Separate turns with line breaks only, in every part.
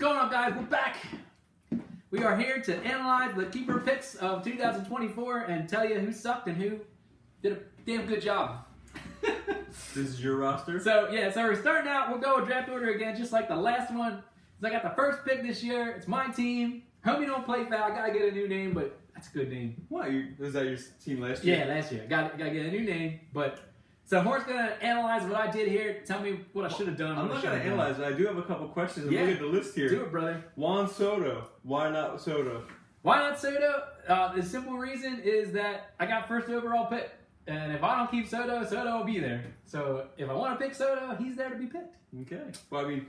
going on, guys? We're back. We are here to analyze the keeper picks of 2024 and tell you who sucked and who did a damn good job.
This is your roster?
So we're starting out. We'll go with draft order again, just like the last one. So I got the first pick this year. It's my team. Hope you don't play foul. I gotta get a new name, but that's a good name.
Why? Was that your team last year?
Yeah, last year. Gotta get a new name. But so Hort's gonna analyze what I did here. Tell me what I should have done.
I'm not gonna analyze it. I do have a couple questions. Look at the list here.
Do it, brother.
Juan Soto. Why not Soto?
Why not Soto? The simple reason is that I got first overall pick. And if I don't keep Soto, Soto will be there. So if I want to pick Soto, he's there to be picked.
Okay. Well, I mean,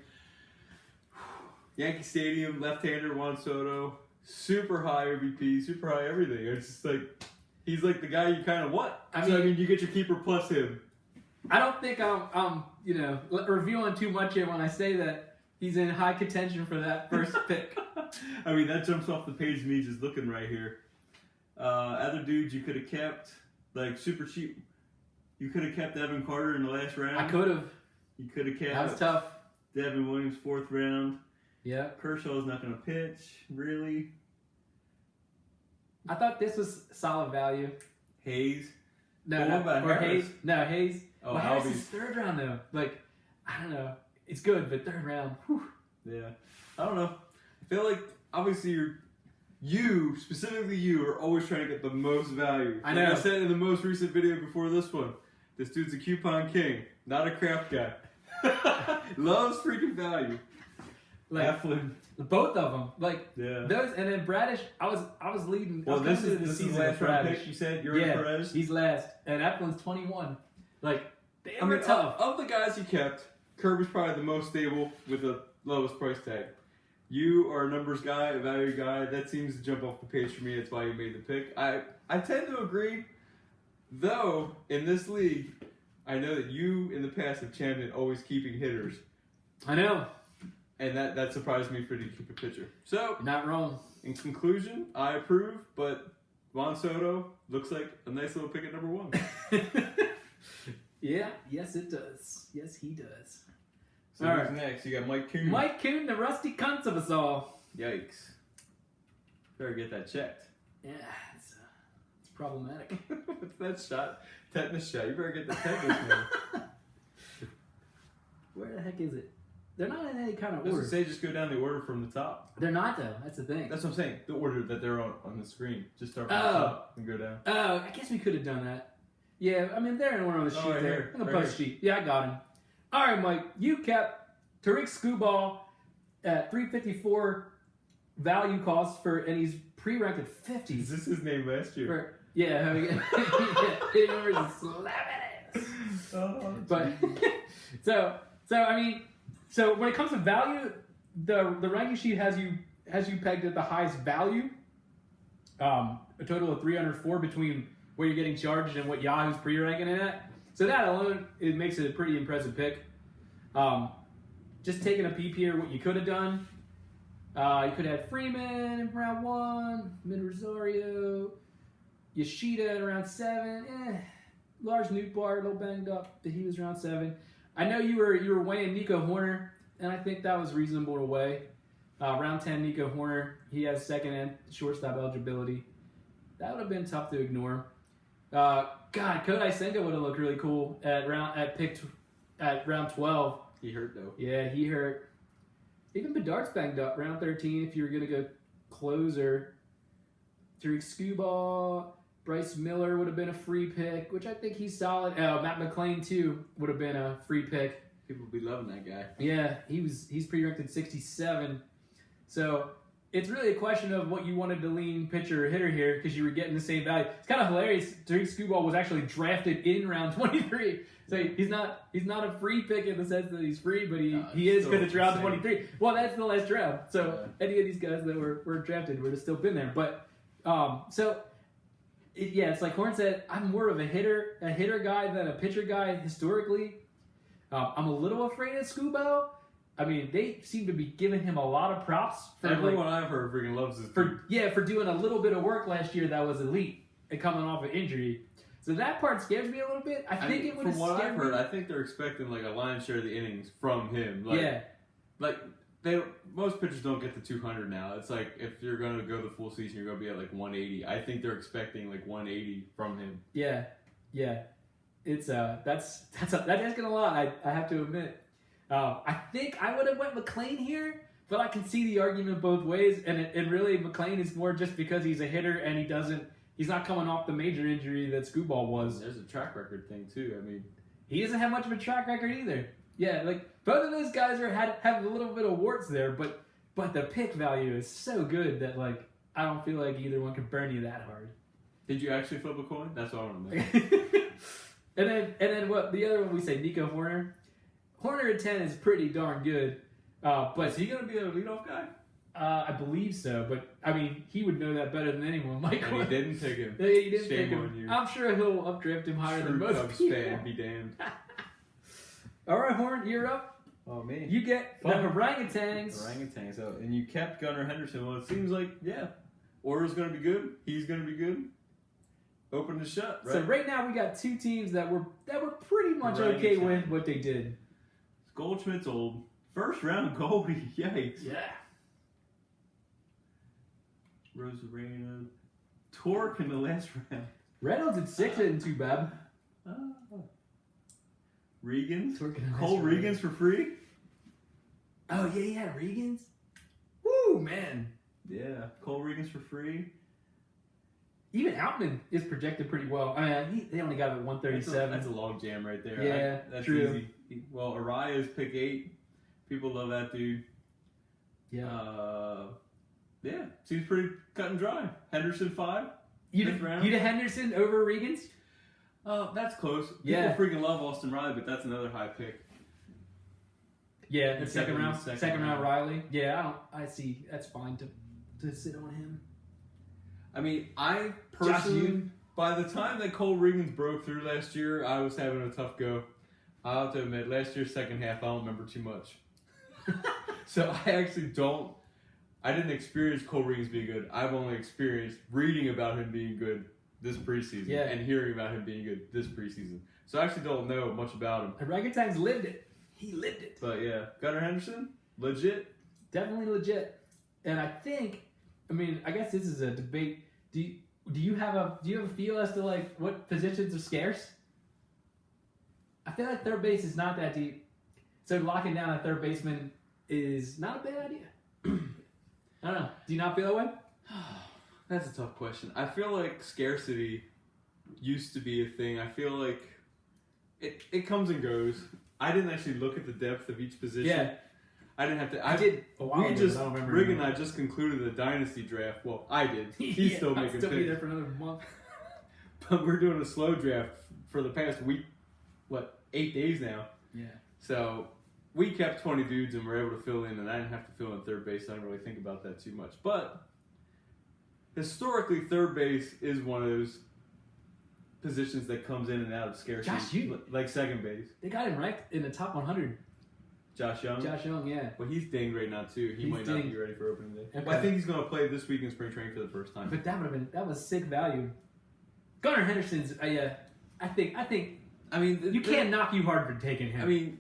Yankee Stadium, left-hander Juan Soto, super high MVP, super high everything. It's just like, he's like the guy you kind of want. I mean, you get your keeper plus him.
I don't think I'm revealing too much here when I say that he's in high contention for that first pick.
I mean, that jumps off the page to me just looking right here. Other dudes you could have kept, like super cheap. You could have kept Evan Carter in the last round.
I could have.
You could have kept.
That was tough.
Devin Williams, 4th round.
Yeah.
Kershaw's not going to pitch, really.
I thought this was solid value.
Hayes.
No,
what about
or
Harris?
Hayes. No, Hayes.
Oh,
well, Harris
Albies.
is 3rd round though. Like, I don't know. It's good, but 3rd round. Whew.
Yeah. I don't know. I feel like obviously specifically you, are always trying to get the most value.
I know.
Like I said in the most recent video before this one, this dude's a coupon king, not a craft guy. Loves freaking value.
Like,
Eflin.
both of them. Like,
Yeah.
those, and then Bradish, I was leading.
Well,
I was
this
coming
is
into
the
the season
last
with
round
Bradish.
pick. You said you're in Perez.
He's last, and Eflin's 21. Like, they were
I mean,
tough.
of the guys you kept, Kirk was probably the most stable with the lowest price tag. You are a numbers guy, a value guy. That seems to jump off the page for me. That's why you made the pick. I tend to agree, though, in this league, I know that you in the past have championed always keeping hitters.
I know.
And that surprised me for you to keep a pitcher. So,
You're not wrong.
in conclusion, I approve, but Juan Soto looks like a nice little pick at number 1.
Yeah, yes it does. Yes, he does.
So
All
who's
right.
next? You got Mike Kuhn.
Mike Kuhn, the rusty cunts of us all.
Yikes. Better get that checked.
Yeah, it's problematic.
What's that shot? Tetanus shot. You better get the tetanus, man.
Where the heck is it? They're not in any kind of
Doesn't
order.
say just go down the order from the top.
They're not though. That's the thing.
That's what I'm saying. The order that they're on the screen. Just start from the
Oh.
top and go down.
Oh, I guess we could have done that. Yeah, I mean they're in order on the sheet
right
there.
here.
On the
Right
post sheet. Yeah, I got him. All right, Mike. You kept Tariq Skubal at 354 value cost and he's pre-ranked at 50.
Is this his name last year?
Yeah, hitting overs and slamming ass.
Oh,
But so when it comes to value, the ranking sheet has you pegged at the highest value. A total of 304 between what you're getting charged and what Yahoo's pre-ranking it at. So that alone, it makes it a pretty impressive pick. Just taking a peep here, what you could have done. You could have Freeman in round 1, Mid Rosario, Yoshida at around 7. Lars Nootbaar, a little banged up, but he was around 7. I know you were weighing Nico Horner, and I think that was reasonable to weigh. Round 10, Nico Horner, he has second and shortstop eligibility. That would have been tough to ignore. Kodai Senga would have looked really cool at round 12.
He hurt though.
Yeah, he hurt. Even Bedard's banged up. Round 13, if you were going to go closer. Tariq Skubal, Bryce Miller would have been a free pick, which I think he's solid. Matt McClain, too, would have been a free pick.
People would be loving that guy.
Yeah, he's pre-ranked at 67. So it's really a question of what you wanted to lean pitcher or hitter here because you were getting the same value. It's kind of hilarious. Tariq Skubal was actually drafted in round 23. So he's not a free pick in the sense that he's free, but he is because it's round 23. Well, that's the last round. So any of these guys that were drafted would have still been there. But it's like Horn said, I'm more of a hitter guy than a pitcher guy historically. I'm a little afraid of Skubal. I mean, they seem to be giving him a lot of props.
Everyone I've heard freaking loves this dude.
For doing a little bit of work last year that was elite and coming off an injury. So that part scares me a little bit. I think it would have
From what
scared
I've heard,
me.
I think they're expecting like a lion's share of the innings from him.
Yeah.
Like most pitchers don't get to 200 now. It's like if you're gonna go the full season, you're gonna be at like 180. I think they're expecting like 180 from him.
Yeah. It's that's asking a lot. I have to admit. I think I would have went McLean here, but I can see the argument both ways. And really, McLean is more just because he's a hitter and he's not coming off the major injury that Scooball was.
There's a track record thing too. I mean,
He doesn't have much of a track record either. Yeah, like both of those guys have a little bit of warts there, but the pick value is so good that like I don't feel like either one could burn you that hard.
did you actually flip a coin? That's what I want to know.
and then what the other one we say Nico Horner. Horner at 10 is pretty darn good. But
Is he gonna be a leadoff guy?
I believe so, but I mean he would know that better than anyone. Michael.
And he didn't pick him.
Yeah, he didn't
Shame
pick
on
him.
you.
I'm sure he'll updraft him higher than
True
most
Cubs
people.
fan, be damned.
All right, Horn, you're up.
Oh man.
You get the orangutans.
Orangutan. So, and you kept Gunnar Henderson. Well, it seems like, yeah, Order's going to be good. He's going to be good. Open to shut, right?
So right now we got two teams that were pretty much okay
Orangutan.
with what they did.
Goldschmidt's old. First round Goldie. Yikes.
Yeah.
Rosarena. Torque in the last round.
Reynolds at 6 isn't too bad.
Regans.
Torque in the last
Cole
round.
Regans for free?
Oh yeah, Regans. Woo, man.
Yeah. Cole Regans for free.
Even Outman is projected pretty well. I mean, they only got it at 137.
That's a log jam right there.
Yeah,
that's
true.
easy. Well, Araya is pick 8. People love that dude.
Yeah.
Yeah, seems pretty cut and dry. Henderson 5.
You
fifth round?
to Henderson over Regans?
That's close.
Yeah.
People freaking love Austin Riley, but that's another high pick.
Yeah, the
And
second
Kevin,
round.
second
Second round
round.
Riley. Yeah, I see. That's fine to sit on him.
I mean, I
Josh
personally,
Yoon.
by the time that Cole Regans broke through last year, I was having a tough go. I'll have to admit, last year's second half, I don't remember too much. So I actually don't. I didn't experience Cole Regans being good. I've only experienced reading about him being good this preseason
Yeah.
and hearing about him being good this preseason. So I actually don't know much about him.
The Orangutans lived it. He lived it.
But yeah, Gunnar Henderson, legit.
Definitely legit. And I think, I mean, I guess this is a debate. Do you have a feel as to like what positions are scarce? I feel like third base is not that deep, so locking down a third baseman is not a bad idea. I don't know. Do you not feel that way?
That's a tough question. I feel like scarcity used to be a thing. I feel like it comes and goes. I didn't actually look at the depth of each position.
Yeah,
I didn't have to.
I did. A while
We
ago,
just
but I don't remember.
Rig and I just concluded the dynasty draft. Well, I did. He's
Yeah,
still
I'll
making
still be there
picks.
for another month.
But we're doing a slow draft for the past week. 8 days now.
Yeah.
So we kept 20 dudes and were able to fill in, and I didn't have to fill in third base. So I didn't really think about that too much. But historically, third base is one of those positions that comes in and out of scarcity,
Josh Young.
like second base.
They got him ranked in the top 100.
Josh Young.
Josh Young, yeah.
Well, he's dinged right now too. He
He's
might not
dinged.
be ready for opening day.
Okay.
Well, I think he's going to play this week in spring training for the first time.
But that was sick value. Gunnar Henderson's, I think
I mean,
you can't knock you hard for taking him.
I mean,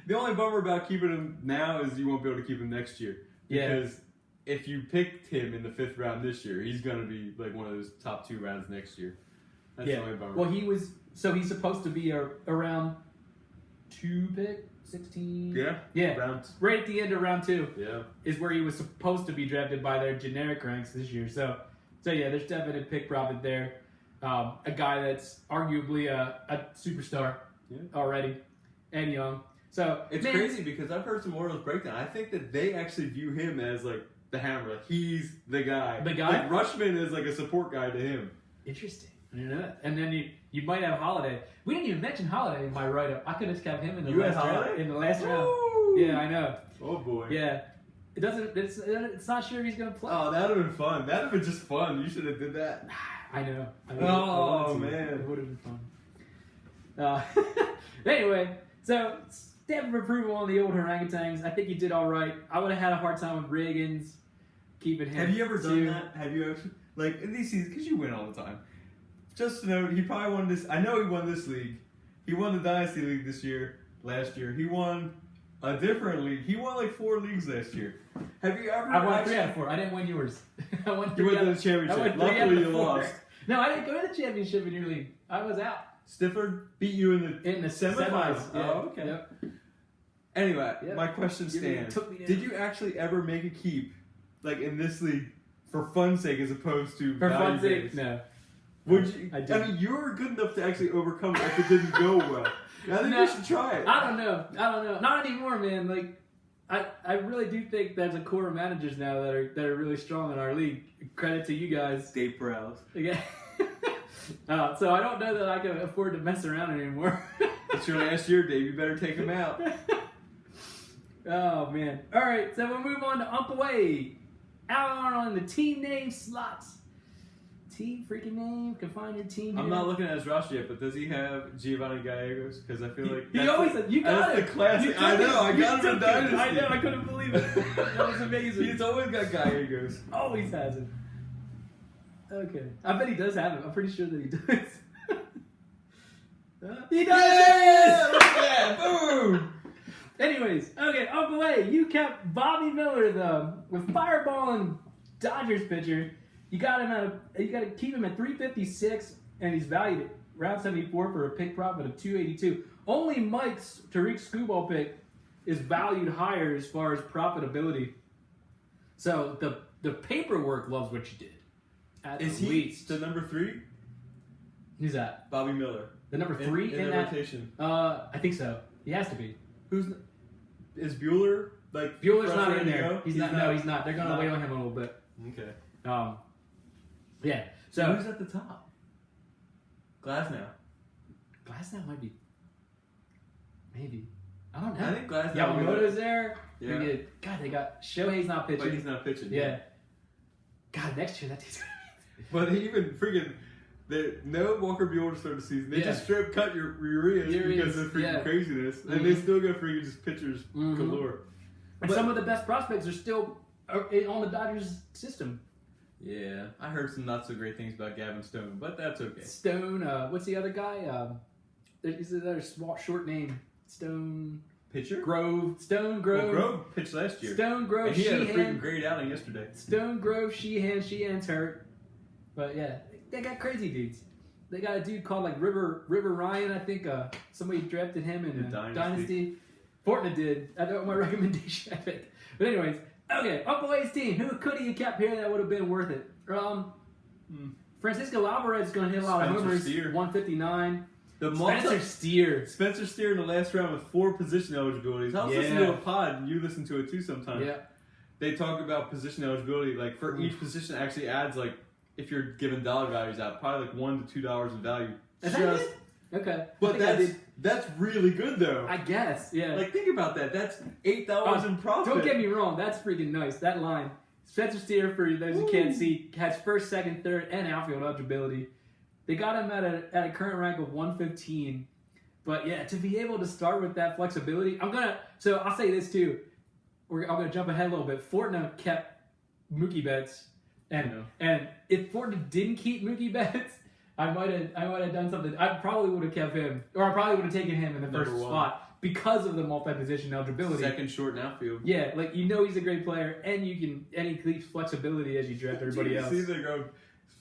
the only bummer about keeping him now is you won't be able to keep him next year.
Yeah.
Because if you picked him in the 5th round this year, he's going to be like one of those top 2 rounds next year. That's the only bummer.
Well, he's supposed to be around 2 pick, 16. Yeah.
Round.
Right at the end of round 2
Yeah.
is where he was supposed to be drafted by their generic ranks this year. So yeah, there's definite pick profit there. A guy that's arguably a superstar already, and young. So
It's crazy because I've heard some Orioles breakdown. I think that they actually view him as like the hammer. Like he's the guy.
The guy?
Like Rushman is like a support guy to him.
Interesting. I didn't know that. And then you might have Holiday. We didn't even mention Holiday in my write-up. I could have kept him in the
You had
last round.
Holiday?
In the last round.
Woo!
Yeah, I know.
Oh boy.
Yeah. It doesn't. It's not sure if he's gonna play.
Oh, that would have been fun. That would have been just fun. You should have did that.
I know.
Oh,
I wanted to.
man.
It would have been fun. Anyway, so stamp of approval on the old orangutans. I think you did all right. I would have had a hard time with Riggins keeping him.
Have you ever done
too.
that? Have you actually like in these seasons? Because you win all the time. Just to note, he probably won this. I know he won this league. He won the Dynasty League last year. He won a different league. He won like 4 leagues last year. Have you ever?
I won 3 out of 4. I didn't win yours. I won
You
3
went
out
to the
of
championship.
I went 3 out
Luckily,
of
you
4.
lost.
No, I didn't go to the championship in your league. I was out
Stifler beat you in the semifinals.
Yeah.
Oh, okay.
Yep.
Anyway,
Yep.
my question
You really
stands.
took me down.
Did you actually ever make a keep, like in this league, for fun's sake as opposed to
For
value
fun's sake,
based?
no.
Would you?
I
I,
didn't.
mean, you were good enough to actually overcome it if it didn't go well. I think
No,
you should try it.
I don't know. Not anymore, man. Like, I really do think there's a core of managers now that are really strong in our league. Credit to you guys.
Dave Prowse.
Again. So I don't know that I can afford to mess around anymore.
It's your last year, Dave. You better take him out.
Oh man! All right, so we'll move on to Ump Away. Out on the team name slots. Team freaking name. Can find your team.
I'm
here.
not looking at his roster yet, but does he have Giovanni Gallegos? Because I feel like
He
that's
always
the,
you got
that's
it.
the classic.
You took
I know.
it.
I
You
got him in
took it.
Dynasty.
I know. I couldn't believe it. That was amazing.
He's always got Gallegos.
Always has it. Okay. I bet he does have it. I'm pretty sure that he does. He does!
Yeah! Look at that! Boom!
Anyways, okay, Uncle A, you kept Bobby Miller though with fireballing Dodgers pitcher. You got to keep him at 356, and he's valued at round 74 for a pick profit of 282. Only Mike's Tariq Skubal pick is valued higher as far as profitability. So the paperwork loves what you did. At
Is
the
he
least.
the number 3?
Who's that?
Bobby Miller.
The number 3
in the
that
rotation.
I think so. He has to be.
Is Bueller like
Bueller's
fresh
not
ready
in
to
there.
go?
He's not. No, he's not. They're gonna
not.
wait on him a little bit.
Okay.
Yeah.
So
So
who's at the top? Glasnow.
Glasnow might be. Maybe. I don't know.
I think Glasnow.
Yamamoto's there.
Yeah.
We get, God, they got Shohei's not pitching.
But he's not pitching.
Yeah. God, next year that team's gonna
But he even freaking. No Walker Bueller start the season. They
Yeah.
just strip cut your Urias because of freaking
yeah.
craziness, and
Mhm.
they still got freaking just pitchers
Mhm.
galore.
And
But-
some of the best prospects are still on the Dodgers system.
Yeah, I heard some not so great things about Gavin Stone, but that's okay.
Stone, what's the other guy? There's another small, short name. Stone
Pitcher?
Grove. Stone
Well,
Grove.
Grove pitched last year.
Stone Grove.
And he had a
Sheehan.
freaking great outing yesterday.
Stone Grove, Sheehan's hurt. But yeah, they got crazy dudes. They got a dude called like River Ryan, I think. Somebody drafted him in
In
Dynasty.
Dynasty.
Fortnite did. I know my recommendation, I think. But anyways, okay, Uncle A's team. Who could he have kept here that would have been worth it? Francisco Alvarez is going to hit a lot of
Spencer
homers.
Steer.
159.
The
Spencer Steer.
Spencer Steer in the last round with 4 position eligibilities. I was listening
Yeah.
to a pod, and you listen to it too sometimes.
Yeah.
They talk about position eligibility, like for each position actually adds like, if you're giving dollar values out, probably like $1 to $2 in value.
Is that it? Okay. I
But
think I did.
that's really good though.
I guess, yeah.
Like think about that. That's $8 in profit.
Don't get me wrong, that's freaking nice. That line. Spencer Steer, for those who can't see, has first, second, third, and outfield eligibility. They got him at a current rank of 115. But yeah, to be able to start with that flexibility, so I'll say this too. I'm gonna jump ahead a little bit. Fortnite kept Mookie Betts, and if Fortnite didn't keep Mookie Betts, I might have done something. I probably would have kept him, or I probably would have taken him in the
Number
first
1.
spot because of the multi-position eligibility.
Second short and outfield.
Yeah, like he's a great player, and he keeps flexibility as you draft everybody else.
See, they go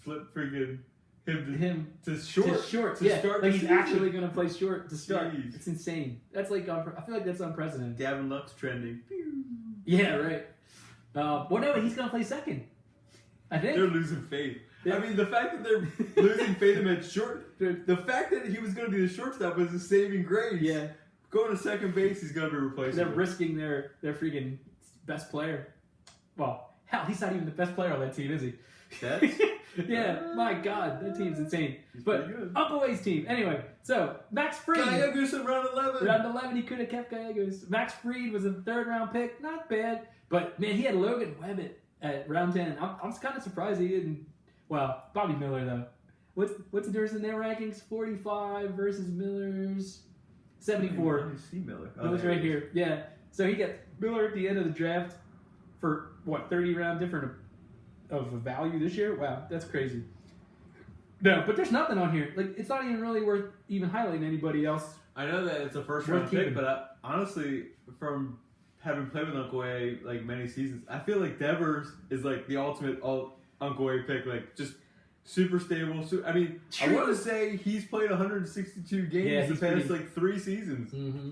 flip freaking him
To
to short.
to short,
to
yeah,
start
like
the
he's
season.
actually gonna play short to start.
Jeez.
It's insane. That's like I feel like that's unprecedented.
Gavin Lux trending.
Yeah, right. Well, no, he's gonna play second. I think.
They're losing faith.
Yeah.
I mean, the fact that they're losing faith in him at short, the fact that he was going to be the shortstop was his saving grace.
Yeah,
Going to second base, he's going to be replaced.
they're risking their freaking best player. Well, hell, he's not even the best player on that team, is he?
That's
Yeah, my God, that team's insane.
He's
But
pretty good.
Uncle A's team. Anyway, so Max Fried.
Gallegos in round 11.
Round 11, he could have kept Gallegos. Max Fried was a third round pick. Not bad. But, man, he had Logan Webb at round 10. I'm kind of surprised he didn't. Well, Bobby Miller, though. What's the difference in their rankings? 45 versus Miller's 74.
You see Miller.
Miller's right here. Yeah. So he got Miller at the end of the draft for, 30 round different of value this year? Wow, that's crazy. No, but there's nothing on here. Like, it's not even really worth even highlighting anybody else.
I know that it's a first
Worth
round pick,
keeping.
but honestly, from having played with Uncle A like many seasons, I feel like Devers is like the ultimate Uncle A pick. Like just super stable. I mean, I
True.
want to say he's played 162 games
Yeah,
the
he's
past
pretty-
like 3 seasons.
Mm-hmm.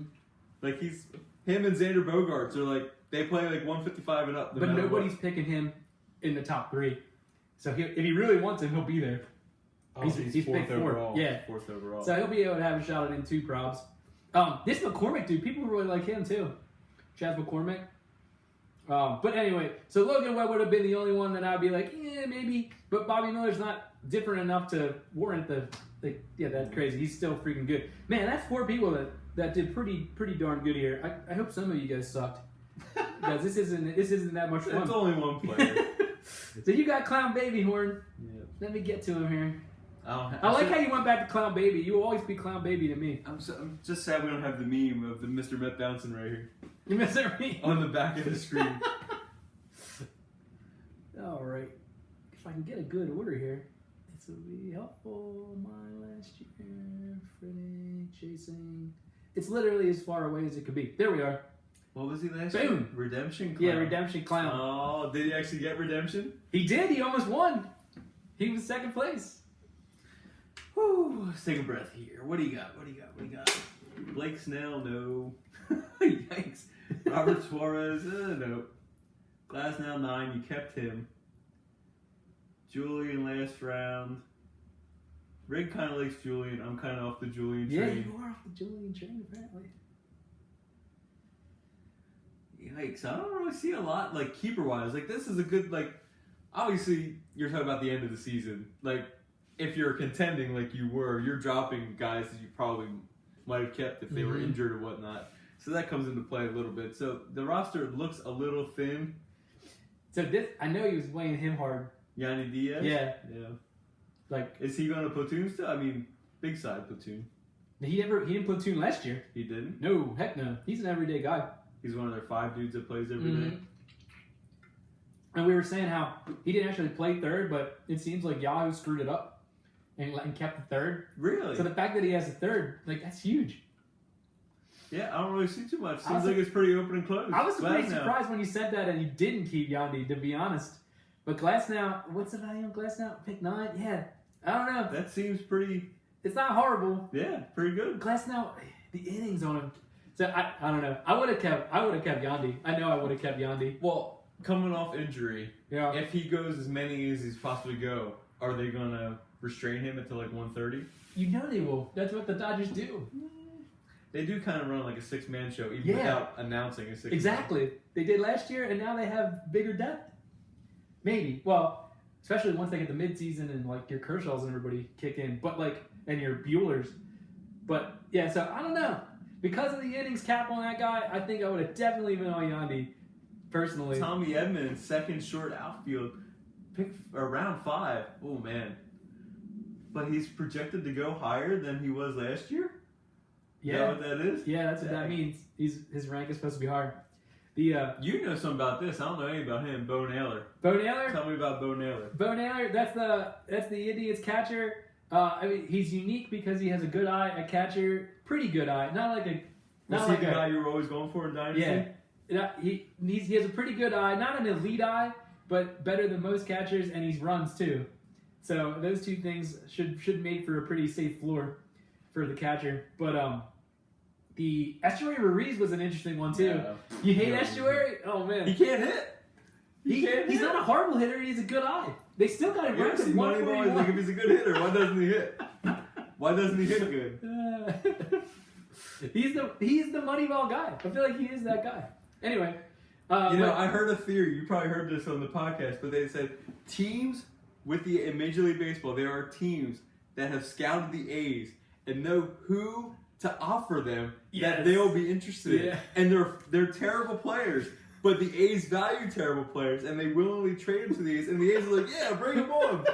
Like him and Xander Bogaerts are like they play like 155 and up. No
But
matter
nobody's
what.
picking him in the top 3. So if he really wants him, he'll be there.
Oh,
he's
fourth
picked 4th.
overall.
Yeah.
4th overall.
So he'll be able to have a shot at in 2 probs. This McCormick dude, people really like him too. Chaz McCormick. But anyway, so Logan Webb would have been the only one that I'd be like, yeah, maybe. But Bobby Miller's not different enough to warrant yeah, that's crazy. He's still freaking good. Man, that's 4 people that did pretty darn good here. I hope some of you guys sucked. Because this isn't that much fun.
It's only one player.
So you got Clown Baby Horn.
Yeah.
Let me get to him here.
I
I like how you went back to Clown Baby. You will always be Clown Baby to me.
I'm just sad we don't have the meme of the Mr. Met bouncing right here
You miss me?
on the back of the screen.
All right. If I can get a good order here, this will be helpful. My last year, Freddie chasing. It's literally as far away as it could be. There we are.
What was he last
Boom.
year? Redemption Clown.
Yeah, Redemption Clown.
Oh, did he actually get redemption?
He did. He almost won. He was 2nd place.
Whew, let's take a breath here. What do you got? Blake Snell, no. Yikes. Robert Suarez, no. Glasnow 9, you kept him. Julian last round. Rig kind of likes Julian. I'm kind of off the Julian
Yeah,
train.
you are off the Julian train, apparently.
Yikes. I don't really see a lot, like, keeper-wise. Like, this is a good, like, obviously, you're talking about the end of the season. Like, if you're contending like you were, you're dropping guys that you probably might have kept if they were injured or whatnot. So that comes into play a little bit. So the roster looks a little thin.
So I know he was playing him hard.
Yanni Diaz?
Yeah.
Yeah.
Like,
Is he going to platoon still? I mean, big side platoon.
he didn't platoon last year.
He didn't?
No, heck no. He's an everyday guy.
He's one of their 5 dudes that plays every day.
And we were saying how he didn't actually play 3rd, but it seems like Yahoo screwed it up and kept the 3rd.
Really?
So the fact that he has a 3rd, like, that's huge.
Yeah, I don't really see too much.
I
Seems
was-
like it's pretty open and closed.
I was pretty
Glasnow.
surprised when you said that and you didn't keep Yandy, to be honest. But Glasnow, what's the value on Glasnow? Pick 9? Yeah. I don't know.
That seems pretty,
It's not horrible.
yeah, pretty good.
Glasnow, the innings on him. So I don't know. I would have kept Yandy. I know I would have kept Yandy.
Well, coming off injury,
Yeah.
if he goes as many as he's possibly go, are they going to restrain him until like 130?
You know they will. That's what the Dodgers do.
They do kind of run like a 6-man show, even
Yeah.
without announcing a 6-man.
Exactly. They did last year, and now they have bigger depth. Maybe. Well, especially once they get the midseason and like your Kershaws and everybody kick in, but like and your Buellers. But yeah, so I don't know. Because of the innings cap on that guy, I think I would have definitely been on Yandy, personally.
Tommy Edmonds, second short outfield, pick round 5. Oh man. But he's projected to go higher than he was last year? Is that
Yeah.
what that is?
Yeah, that's what that means. His rank is supposed to be higher. The
You know something about this. I don't know anything about him. Bo Naylor.
Bo Naylor.
Tell me about Bo Naylor.
Bo Naylor, that's the Indians catcher. I mean, he's unique because he has a good eye, a catcher, pretty good eye, not like a,
Was
not
he
like
the
a,
guy you were always going for in Dynasty?
yeah. He has a pretty good eye, not an elite eye, but better than most catchers, and he runs too. So those two things should make for a pretty safe floor for the catcher. But the Estuary Ruiz was an interesting one too.
Yeah.
You hate
Yeah.
Estuary? Oh man,
He can't hit.
he's not a horrible hitter. He has a good eye. They still got him
You
ranked
ever
at
see Moneyball? He's like, if
141.
he's a good hitter, why doesn't he hit? Why doesn't he hit good?
He's the Moneyball guy. I feel like he is that guy. Anyway,
You know,
but-
I heard a theory. You probably heard this on the podcast, but they said teams in Major League Baseball, there are teams that have scouted the A's and know who to offer them
Yes.
that they'll be interested
Yeah.
in. And they're terrible players, but the A's value terrible players, and they willingly trade them to the A's, and the A's are like, yeah, bring them on.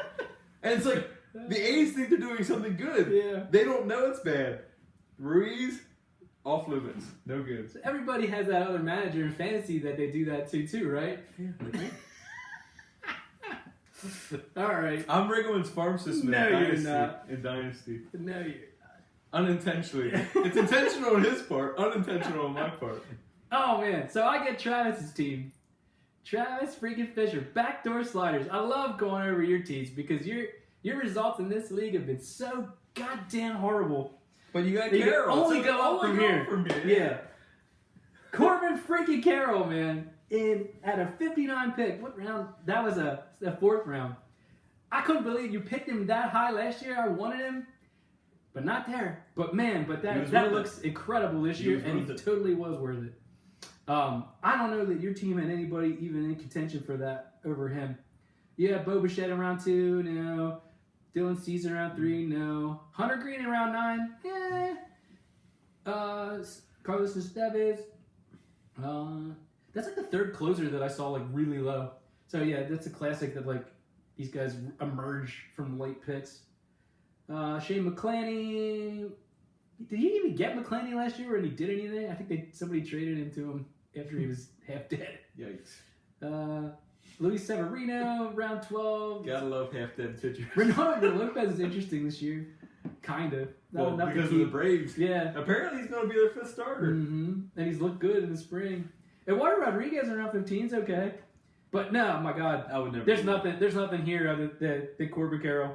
And it's like, the A's think they're doing something good.
Yeah.
They don't know it's bad. Ruiz, off limits. No good.
So everybody has that other manager in fantasy that they do that to too, right? All right.
I'm Riggleman's farm system
No,
in
you're
Dynasty.
not.
In Dynasty.
No, you're not.
Unintentionally. It's intentional on his part, unintentional on my part.
Oh man, so I get Travis's team. Travis freaking Fisher, backdoor sliders. I love going over your teams because your results in this league have been so goddamn horrible.
But you got
They can
Carroll.
only
so
go up from here. Yeah. Corbin freaking Carroll, man, at a 59 pick. What round? That was a fourth round. I couldn't believe you picked him that high last year. I wanted him, but not there. But man, that looks incredible this year, and he totally was worth it. I don't know that your team had anybody even in contention for that over him. Yeah, Bo Bichette in round 2, no. Dylan Cease in round 3, no. Hunter Green in round 9, yeah. Carlos Estevez. That's like the third closer that I saw like really low. So yeah, that's a classic that like these guys emerge from late picks. Shane McClaney. Did he even get McClaney last year when he did anything? I think somebody traded him to him after he was half dead.
Yikes.
Luis Severino, round 12.
Gotta love half-dead pitchers.
Ronaldo Lopez is interesting this year. Kind of.
Well, because of the Braves.
Yeah.
Apparently he's going to be their fifth starter.
Mm-hmm. And he's looked good in the spring. Eduardo Rodriguez in round 15 is okay. But no, my God.
I would never.
There's nothing here other than Corbin Carroll.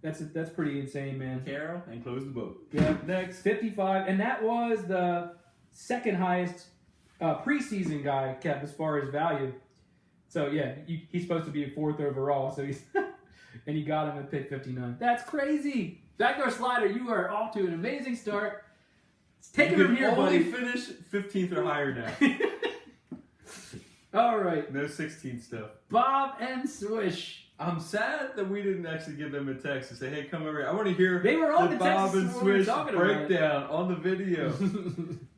That's pretty insane, man.
Carroll and close the boat.
Yeah.
Next.
55. And that was the second highest preseason guy kept as far as value. So yeah, he's supposed to be a 4th overall. So he's and you got him at pick 59. That's crazy. Backdoor slider, you are off to an amazing start. Take him from here, buddy.
You can only finish 15th or higher now.
All right.
No 16 stuff.
Bob and Swish.
I'm sad that we didn't actually give them a text and say, "Hey, come over here. I want to hear
they were on
the
the
Bob
Texas
and
when we were
Swish
talking about it.
breakdown on the video."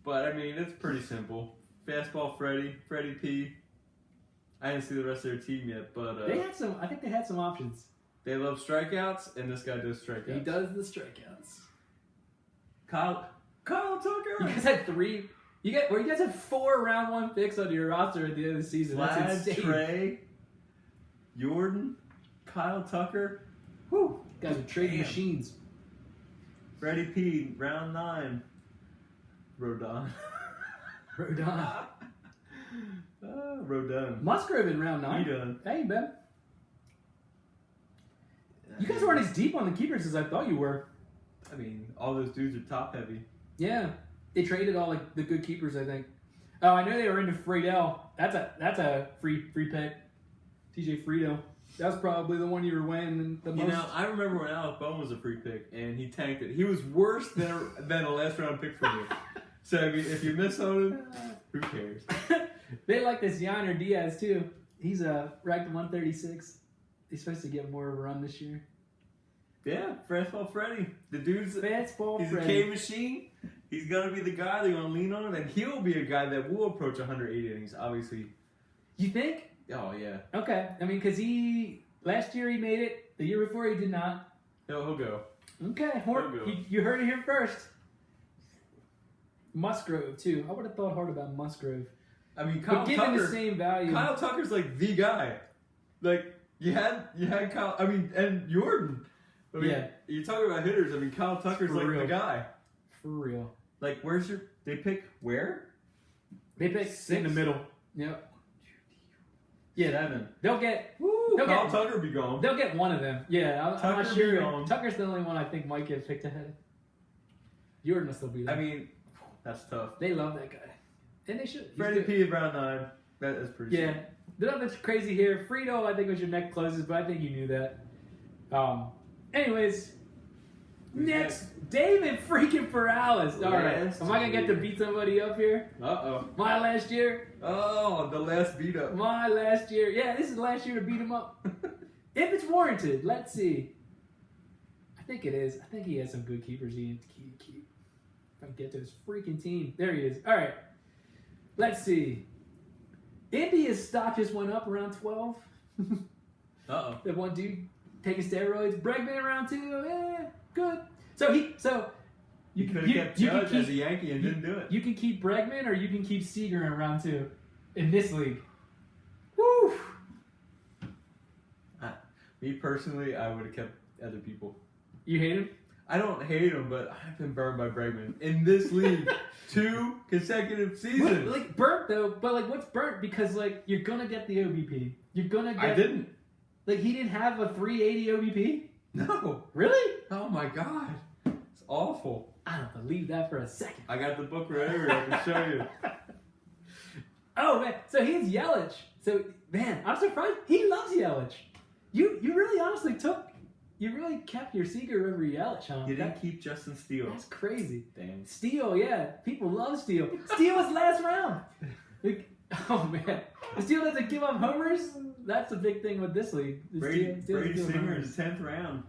But I mean, it's pretty simple. Fastball Freddie P. I didn't see the rest of their team yet, but
they had some. I think they had some options.
They love strikeouts, and this guy does strikeouts.
He does the strikeouts.
Kyle Tucker.
You guys had 3. You guys had 4 round 1 picks on your roster at the end of the season. That's insane.
Trey, Jordan, Kyle Tucker.
Whew. You guys are trading machines.
Freddie P. Round 9. Rodon. Rodon.
Musgrove in round 9.
He done.
Hey, Ben. You guys weren't as deep on the keepers as I thought you were.
I mean, all those dudes are top heavy.
Yeah, they traded all like the good keepers. I think. Oh, I know they were into Friedel. That's a free pick. TJ Friedel. That was probably the one you were weighing the most.
You know, I remember when Alec Bohm was a free pick and he tanked it. He was worse than a last round pick for me. So I mean, if you miss on him, who cares?
They like this Yainer Diaz too. He's ranked 136. He's supposed to get more of a run this year.
Yeah, Fastball Freddy. The dude's
Fastball
he's
Freddy.
a K machine. He's gonna be the guy they're gonna lean on, and he'll be a guy that will approach 180 innings. Obviously.
You think?
Oh yeah.
Okay. I mean, because last year he made it. The year before he did not.
He'll go.
Okay. You heard it here first. Musgrove too. I would have thought hard about Musgrove.
I mean, Kyle
but given
Tucker,
the same value.
Kyle Tucker's like the guy. Like you had Kyle. I mean, and Jordan. I mean,
yeah.
You talk about hitters. I mean, Kyle Tucker's like the guy.
For real.
Like, they pick where?
They pick 6 in the middle. Yep. Yeah.
7.
They'll get.
Kyle Tucker be gone.
They'll get one of them. Yeah, I'm not sure.
Be gone.
Tucker's the only one I think might get picked ahead. Jordan will still be there.
I mean, that's tough.
They love that guy. And they should.
Freddie P. round 9. That is pretty
Yeah. Nothing that's crazy here. Frito, I think, was your next closest, but I think you knew that. Anyways, next, David freaking Perales. All right. Am I going to get to beat somebody up here?
Uh-oh.
My last year?
Oh, the last beat up.
My last year. Yeah, this is the last year to beat him up. If it's warranted, let's see. I think it is. I think he has some good keepers he needs to keep. If I can get to his freaking team. There he is. All right. Let's see. India's stock just went up around 12.
Uh-oh.
That one dude taking steroids. Bregman around 2. Yeah, good. So you
could have kept Judge as a Yankee and didn't do it.
You can keep Bregman or you can keep Seager in round 2 in this league. Woo!
Me personally, I would have kept other people.
You hate him?
I don't hate him, but I've been burned by Bregman in this league 2 consecutive seasons.
Like burnt though, but like what's burnt? Because like you're gonna get the OBP. You're gonna get.
I didn't.
Like he didn't have a 380 OBP.
No.
Really?
Oh my god. It's awful.
I don't believe that for a second.
I got the book right here. I can show you.
Oh man, so he's Yelich. So man, I'm surprised he loves Yelich. You really honestly you really kept your Seager over Yelich, huh?
You didn't keep Justin Steele.
That's crazy.
Damn.
Steele, yeah, people love Steele. Steele was last round. Like, oh man, Steele doesn't give up homers. That's a big thing with this league.
Brady
Steele doesn't give up
Singer in
homers.
the 10th round.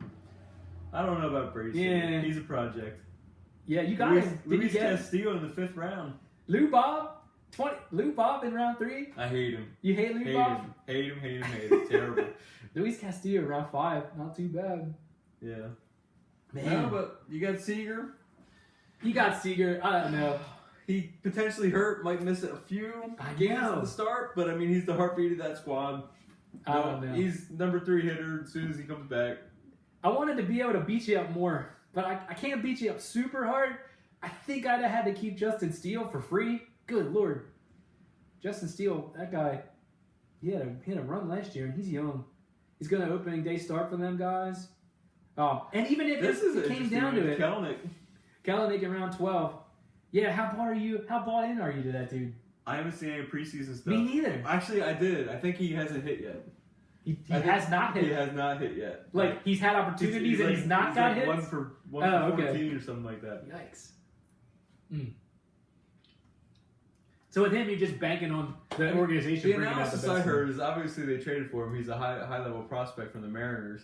I don't know about Brady
Yeah.
Singer. He's a project.
Yeah, you got
Luis,
him. Did you
Luis
get him?
Castillo in the 5th round.
Lou Bob? Lou Bob in round 3?
I hate him.
You hate Lou Bob?
Hate him. Terrible.
Luis Castillo round 5. Not too bad.
Yeah.
Man.
No, but you got Seager.
You got Seager. I don't know.
He potentially hurt, might miss a few
I
games
know.
at the start, but I mean, he's the heartbeat of that squad.
I don't know.
He's number 3 hitter as soon as he comes back.
I wanted to be able to beat you up more, but I can't beat you up super hard. I think I'd have had to keep Justin Steele for free. Good Lord. Justin Steele, that guy, he had a run last year, and he's young. He's going to opening day start for them guys. And even if it came down to it, Kelenic in round 12. Yeah, how bought in are you to that dude?
I haven't seen any preseason stuff.
Me neither.
Actually, I did. I think he hasn't hit yet.
He
I think
has not hit.
He has not hit yet.
Like, he's had opportunities and he's not got hits?
1 for
Oh,
14
okay.
or something like that.
Yikes. So with him, you're just banking on the organization
The
bringing out the
analysis
best.
I heard is obviously they traded for him. He's a high level prospect from the Mariners.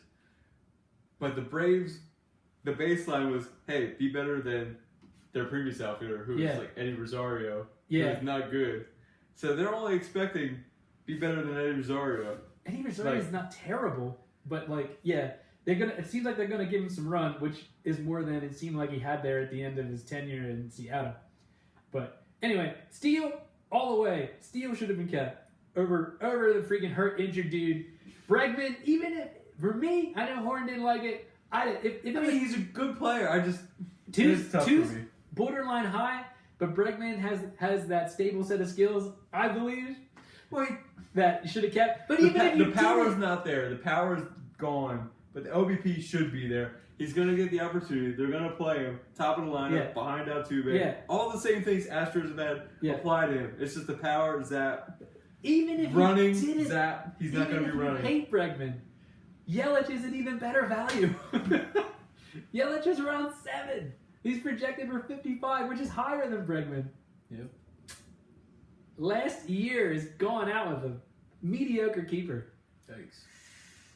But the Braves, the baseline was, hey, be better than their previous outfielder, who was like Eddie Rosario.
Yeah.
Who's not good. So they're only expecting be better than Eddie Rosario.
Eddie Rosario is not terrible, but like, yeah, they're gonna. It seems like they're gonna give him some run, which is more than it seemed like he had there at the end of his tenure in Seattle. But anyway, Steele all the way. Steele should have been kept over the freaking hurt, injured dude. Bregman, even if for me, I know Horn didn't like it. If it was
He's a good player. I just
two's
it's tough for me.
borderline high, but Bregman has that stable set of skills, I believe.
Wait,
that you should have kept. But
the,
even if you
the power's
didn't,
not there. The power's gone. But the OBP should be there. He's going to get the opportunity. They're going to play him top of the lineup, behind Altuve.
Yeah.
All the same things Astros have had apply to him. It's just the power, zap,
even if
running,
you didn't,
zap. He's not going to be running.
Hate Bregman. Yelich is an even better value. Yelich is around 7. He's projected for 55, which is higher than Bregman.
Yep.
Last year has gone out with a mediocre keeper.
Thanks.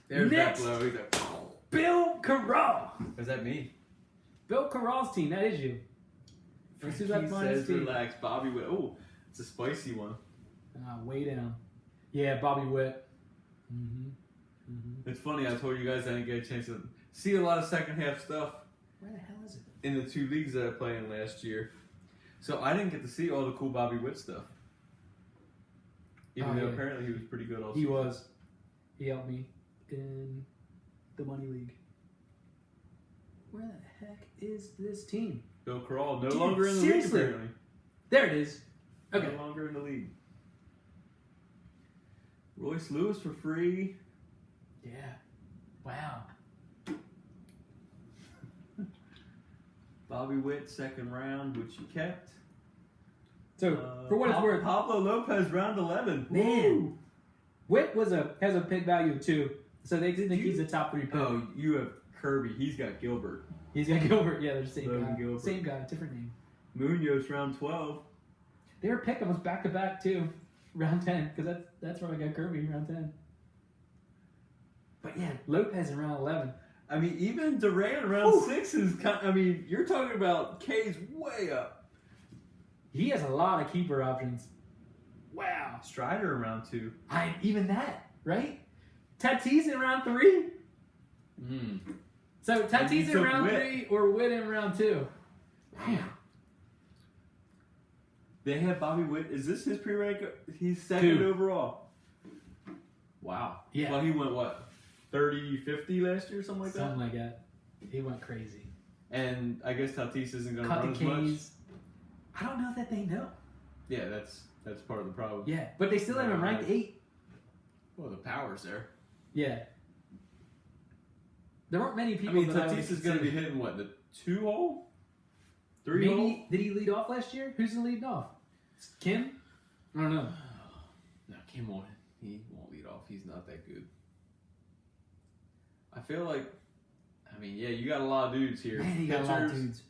There's
Next.
that blow. He's like,
Bill Corral.
is that me?
Bill Corral's team. That is you. Let's see that
He
finest
says
team.
relax. Bobby Witt. Oh, it's a spicy one.
Way down. Yeah, Bobby Witt.
It's funny. I told you guys I didn't get a chance to see a lot of second half stuff
Where the hell is it?
in the 2 leagues that I played in last year. So I didn't get to see all the cool Bobby Witt stuff. Even though apparently he was pretty good also.
He was. He helped me in the Money League. Where the heck is this team?
Bill Corral, no
Dude,
longer in the
seriously?
league apparently.
There it is. Okay.
No longer in the league. Royce Lewis for free.
Yeah. Wow.
Bobby Witt, 2nd round, which you kept.
So, for what it's worth,
Pablo Lopez, round 11.
man,
Woo!
Witt has a pick value too. So they think he's a top 3 pick.
Oh, you have Kirby. He's got Gilbert.
He's got Gilbert. Yeah, they're the same
Logan
guy.
Gilbert.
Same guy, different name.
Munoz, round 12.
They were picking us back to back too, round 10, because that's where I got Kirby, round 10. But yeah, Lopez in round 11.
I mean, even Duran round 6 is kind. I mean, you're talking about K's way up.
He has a lot of keeper options. Wow.
Strider in round 2.
Even that, right? Tatis in round 3. So
And
Tatis
you
in
took
round
Witt.
3 or Witt in round 2. Damn.
They have Bobby Witt. Is this his pre-rank? He's 2nd
2.
overall. Wow.
Yeah.
Well, he went what? 30, 50 last year, something like that.
Something like that. He went crazy.
And I guess Tatis isn't going to
Cut
run
the
as much.
K's. I don't know that they know.
Yeah, that's part of the problem.
Yeah, but they still have him ranked 8.
Well, the power's there.
Yeah. There weren't many
I
people.
mean,
that I would
Tatis is going to be
consider.
hitting what, the 2 hole, 3 hole?
Maybe did he lead off last year? Who's the leading off? Kim? I don't know.
No, Kim won't. He won't lead off. He's not that good. I feel like, I mean, yeah, you got a lot of dudes here.
Man, he got a lot of
Pitchers,
dudes.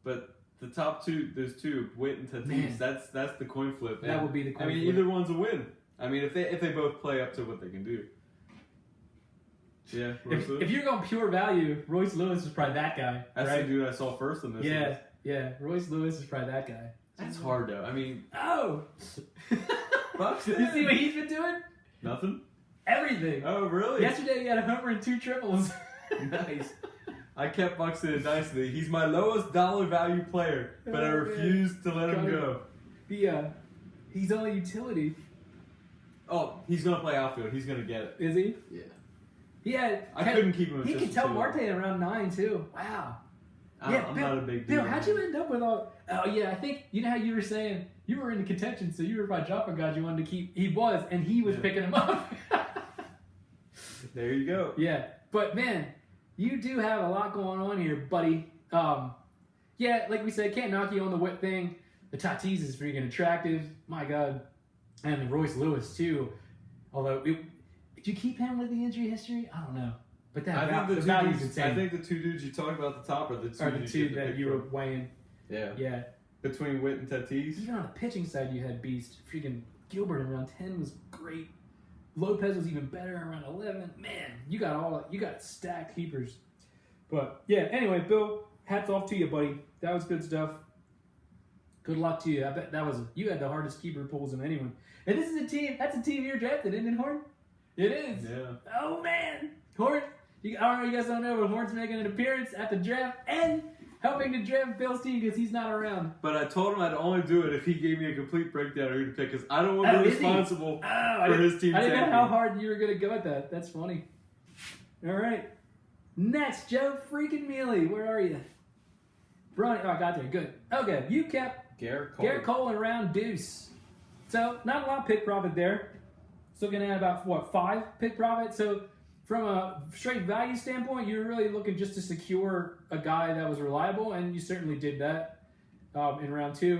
But the top two, there's 2, Witt and Tatis.
Man.
That's the coin flip.
That would be the coin
I mean,
flip.
either one's a win. I mean, if they both play up to what they can do. Yeah,
If you're going pure value, Royce Lewis is probably that guy.
that's
right?
the dude I saw first in this.
Yeah,
list.
yeah. Royce Lewis is probably that guy.
That's hard though. I mean,
Oh!
Buxton.
You see what he's been doing?
Nothing.
Everything.
Oh, really?
Yesterday he had a homer and 2 triples.
Nice. I kept Buxton in Dynasty. He's my lowest dollar value player, but I
Oh,
refuse to let him
Got it.
go.
He's only utility.
Oh, he's gonna play outfield. He's gonna get it.
Is he?
Yeah.
He had.
I couldn't keep him.
He
at
could
just
tell
two.
Marte at around 9 too. Wow.
I'm not a big dude.
Bill, how'd you end up with all? Oh yeah, I think you know how you were saying you were in contention, so you were probably dropping guys you wanted to keep. He was, and he was
Yeah.
picking him up.
There you go.
Yeah, but man, you do have a lot going on here, buddy. Yeah, like we said, can't knock you on the whip thing. The Tatis is freaking attractive. My God, and the Royce Lewis too. Although, did you keep him with the injury history? I don't know, but that
I think
the
the
value's
two dudes.
insane.
I think the 2 dudes you talked about at the top are the 2
are the
dudes
2
get to
that
pick
you were
from.
weighing.
Yeah.
Yeah.
Between Witt and Tatis.
Even on the pitching side, you had Beast. Freaking Gilbert in round 10 was great. Lopez was even better around 11. Man, you got stacked keepers. But yeah, anyway, Bill, hats off to you, buddy. That was good stuff. Good luck to you. I bet you had the hardest keeper pulls of anyone. And this is a team. That's a team you're drafted, isn't it, Horn? It is.
Yeah.
Oh man, Horn. I don't know. You guys don't know, but Horn's making an appearance at the draft and helping to draft Bill's team because he's not around.
But I told him I'd only do it if he gave me a complete breakdown of who to pick, because I don't want to be
is he?
responsible
Oh,
for his team.
I didn't know
tanking.
how hard you were going to go at that. That's funny. All right. Next, Joe freaking Mealy. Where are you? Bronny. Oh, I got there. Good. Okay. You kept
Garrett Cole.
Garrett Cole and round deuce. So, not a lot of pick profit there. Still going to add about, 5 pick profit? So, from a straight value standpoint, you're really looking just to secure a guy that was reliable, and you certainly did that in round 2.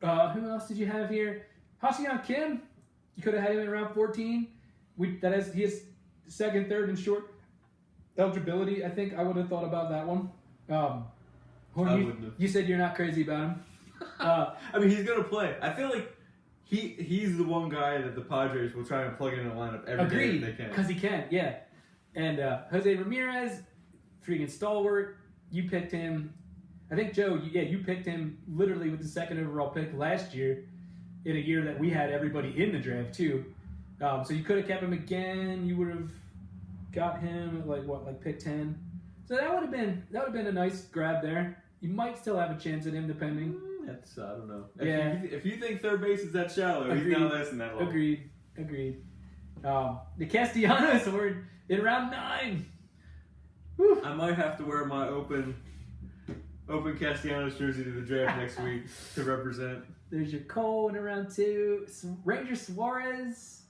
Who else did you have here? Ha-Seong Kim. You could have had him in round 14. He has second, third, and short eligibility. I think I would have thought about that one. Horn,
I wouldn't have.
you said you're not crazy about him.
I mean, he's gonna play. I feel like he's the one guy that the Padres will try and plug in the lineup every day
Agreed,
if they can.
because he can, yeah. And Jose Ramirez, freaking stalwart. You picked him. I think, Joe, you picked him literally with the second overall pick last year in a year that we had everybody in the draft, too. So you could have kept him again. You would have got him at pick 10. So that would have been a nice grab there. You might still have a chance at him, depending.
That's I don't know.
Yeah.
If you think third base is that shallow,
Agreed.
he's not lasting that long.
Agreed. The Castellanos were in round 9. Whew.
I might have to wear my open Castellanos jersey to the draft next week to represent.
There's your Cole in round 2. Ranger Suarez.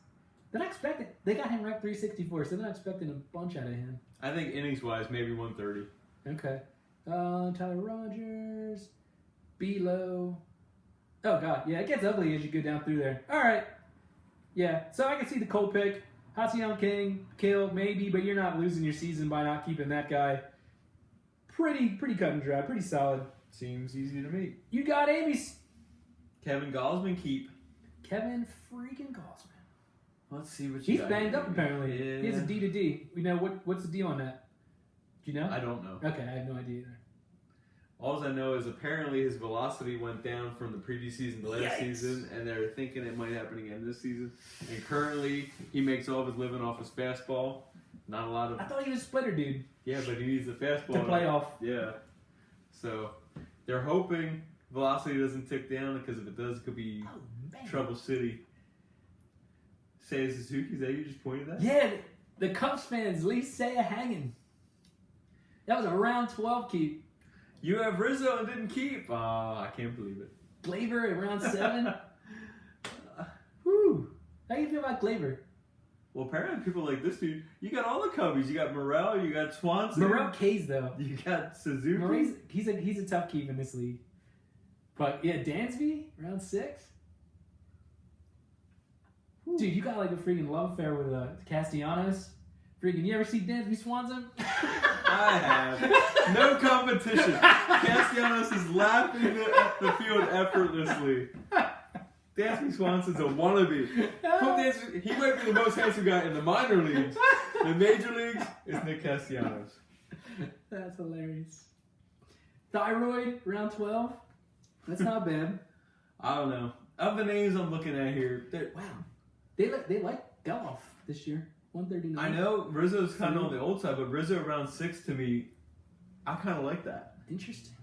They're not expecting. They got him ranked 364, so they're not expecting a bunch out of him.
I think innings wise, maybe 130.
Okay. Tyler Rogers. Belo. Oh, God. Yeah, it gets ugly as you go down through there. All right. Yeah, so I can see the Cole pick. Ha-Seong King, Kill, maybe, but you're not losing your season by not keeping that guy. Pretty cut and dry. Pretty solid.
Seems easy to me.
You got Amy's.
Kevin Gausman keep.
Kevin freaking Gausman.
Let's see what you
He's
got
banged
here.
up, apparently.
Yeah.
He has a D to D. We know what's the deal on that? Do you know?
I don't know.
Okay, I have no idea either.
All I know is apparently his velocity went down from the previous season to last
Yikes.
season, and they're thinking it might happen again this season. And currently, he makes all of his living off his fastball. Not a lot of...
I thought he was a splitter, dude.
Yeah, but he needs the fastball.
To play off.
Yeah. So, they're hoping velocity doesn't tick down, because if it does, it could be
Oh, man.
Trouble City. Seiya Suzuki, is that you just pointed at?
Yeah, the Cubs fans leave Seiya hanging. That was a round 12 keep.
You have Rizzo and didn't keep. I can't believe it.
Glaber at round 7. Whew. How do you feel about Glaber?
Well, apparently people like this dude. You got all the Cubbies. You got Morel. You got Swanson.
Morel K's though.
You got Suzuki.
Morel's, he's a tough keep in this league. But yeah, Dansby, round 6. Dude, you got like a freaking love affair with Castellanos. Freaking, you ever see Dansby Swanson?
I have. No competition. Castellanos is lapping the field effortlessly. Dansby Swanson's a wannabe. He might be the most handsome guy in the minor leagues. The major leagues is Nick Castellanos.
That's hilarious. Thyroid, round 12. That's not bad.
I don't know. Of the names I'm looking at here,
Wow. They like Geloff this year. 139.
I know Rizzo's kind of on the old side, but Rizzo around 6 to me, I kind of like that.
Interesting.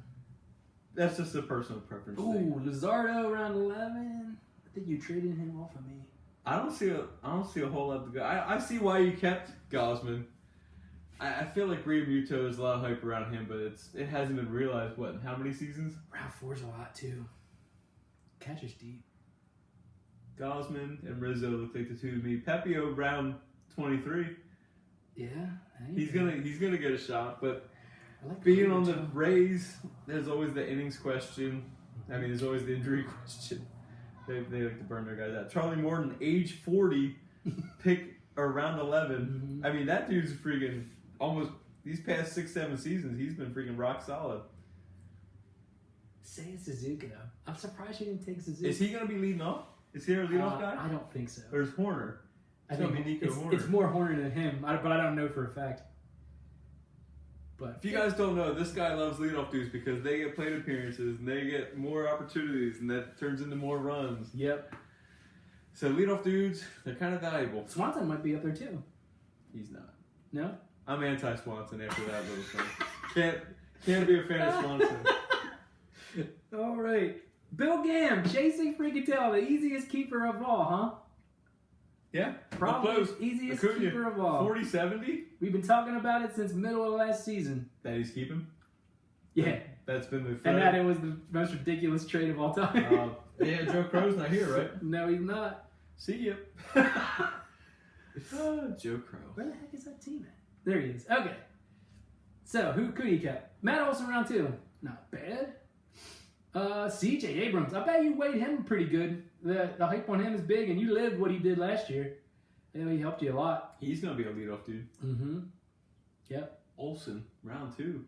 That's just a personal preference thing.
Ooh, Luzardo around 11. I think you traded him off of me.
I don't see a whole lot to go. I see why you kept Gosman. I feel like Realmuto is a lot of hype around him, but it hasn't been realized. What, in how many seasons?
Round 4's a lot too. Catcher's deep.
Gosman and Rizzo look like the two to me. Pepio round 23.
Yeah.
He's gonna get a shot, but
I like
being on the
Realmuto.
Rays, there's always the innings question. I mean, there's always the injury question. They like to burn their guys out. Charlie Morton, age 40, pick around 11.
Mhm.
I mean, that dude's freaking almost these past 6-7 seasons. He's been freaking rock solid.
Say Suzuki though. I'm surprised you didn't take Suzuki.
Is he gonna be leading off? Is he our leadoff guy?
I don't think so.
Or is Horner?
I
It's gonna
think
be Nico
it's,
Horner.
it's more Horner than him, but I don't know for a fact. But
If you guys don't know, this guy loves leadoff dudes because they get plate appearances and they get more opportunities, and that turns into more runs.
Yep.
So leadoff dudes, they're kind of valuable.
Swanson might be up there too.
He's not.
No?
I'm anti-Swanson after that little thing. Can't be a fan of Swanson.
All right. Bill Gam, chasing freaking tail, the easiest keeper of all, huh?
Yeah,
Probably
close.
easiest
Acuna,
keeper of all.
40-70
We've been talking about it since middle of last season.
that he's keeping.
Yeah.
That's been the
And
thread.
that it was the most ridiculous trade of all time.
Yeah, Joe Crow's not here, right?
No, he's not.
See ya. Joe Crow.
Where the heck is that team at? There he is. Okay. So, who could he kept? Matt Olson round 2. Not bad. CJ Abrams. I bet you weighed him pretty good. The hype on him is big, and you lived what he did last year. I know he helped you a lot.
He's gonna be a leadoff dude.
Mm-hmm. Yep.
Olsen, round 2.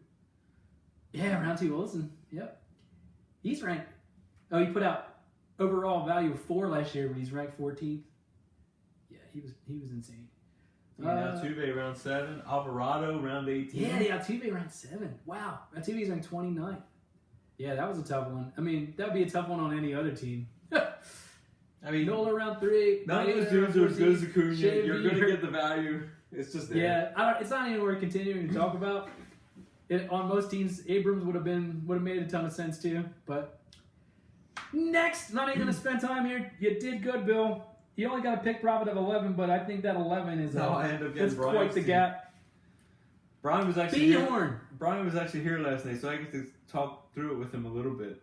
Yeah, round 2 Olson. Yep. He's ranked. Oh, he put out overall value of 4 last year, but he's ranked 14th. Yeah, he was insane.
Altuve, round 7. Alvarado, round 18.
Yeah, Altuve ranked 7. Wow, Altuve's ranked 29th. Yeah, that was a tough one. I mean, that would be a tough one on any other team.
I mean,
Nola round 3.
none of those
Maeda
dudes are as good as
14,
Acuna. You're gonna
Shavy.
get the value. It's just there.
Yeah, it's not even worth continuing to talk about. On most teams, Abrams would have made a ton of sense too. But next, not even gonna spend time here. You did good, Bill. You only got a pick profit of 11, but I think that 11 is
No, I end up getting
that's
Brian's
quite the
team.
gap.
Brian was actually
Bjorn.
here last night, so I get to talk through it with him a little bit.